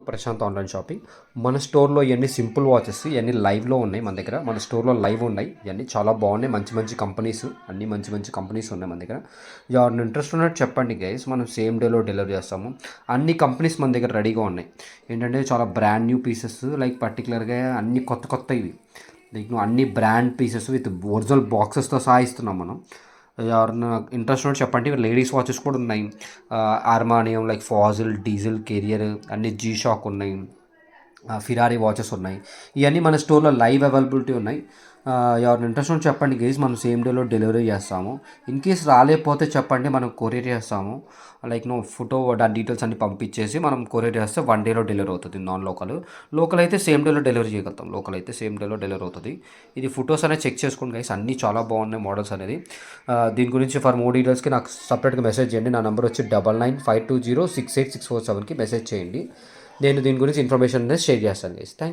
Prashanth online shopping. మన స్టోర్లో ఇవన్నీ సింపుల్ వాచెస్ ఇవన్నీ లైవ్లో ఉన్నాయి మన దగ్గర. మన స్టోర్లో లైవ్ ఉన్నాయి. ఇవన్నీ చాలా బాగున్నాయి. మంచి మంచి కంపెనీస్, అన్నీ మంచి మంచి కంపెనీస్ ఉన్నాయి మన దగ్గర. ఎవరిని ఇంట్రెస్ట్ ఉన్నట్టు చెప్పండి గైస్, మనం సేమ్ డేలో డెలివరీ చేస్తాము. అన్ని కంపెనీస్ మన దగ్గర రెడీగా ఉన్నాయి. ఏంటంటే చాలా బ్రాండ్ న్యూ పీసెస్, లైక్ పర్టికులర్గా అన్ని కొత్త కొత్త ఇవి, లైక్ అన్ని బ్రాండ్ పీసెస్ విత్ ఒరిజినల్ బాక్సెస్తో సహా ఇస్తున్నాం మనం. ఎవరన్నా ఇంట్రెస్ట్ ఉంటే చెప్పండి. లేడీస్ వాచెస్ కూడా ఉన్నాయి. ఆర్మానియం, లైక్ ఫాజిల్, డీజిల్, కెరియర్, అన్ని జీ షాక్ ఉన్నాయి. ఫిరారీ వాచెస్ ఉన్నాయి. ఇవన్నీ మన స్టోర్లో లైవ్ అవైలబిలిటీ ఉన్నాయి. ఎవరిని ఇంట్రెస్ట్ ఉంటే చెప్పండి గైస్, మనం సేమ్ డేలో డెలివరీ చేస్తాము. ఇన్ కేస్ రాలేకపోతే చెప్పండి, మనం కొరియర్ చేస్తాము. లైక్ ఫోటో దాని డీటెయిల్స్ అన్ని పంపించేసి మనం కొరియర్ చేస్తే 1 డేలో డెలివరీ అవుతుంది. నాన్ లోకల్, లోకల్ అయితే సేమ్ డేలో డెలివరీ చేయగలుగుతాం. లోకల్ అయితే సేమ్ డేలో డెలివరీ అవుతుంది. ఇది ఫొటోస్ అనేది చెక్ చేసుకోండి గైస్, అన్నీ చాలా బాగున్నాయి మోడల్స్ అనేది. దీని గురించి ఫర్ మోర్ డీటెయిల్స్కి నాకు సపరేట్గా మెసేజ్ చేయండి. నా నెంబర్ వచ్చి 9952068647కి మెసేజ్ చేయండి. నేను దీని గురించి ఇన్ఫర్మేషన్ అనేది షేర్ చేస్తాను గైస్. థ్యాంక్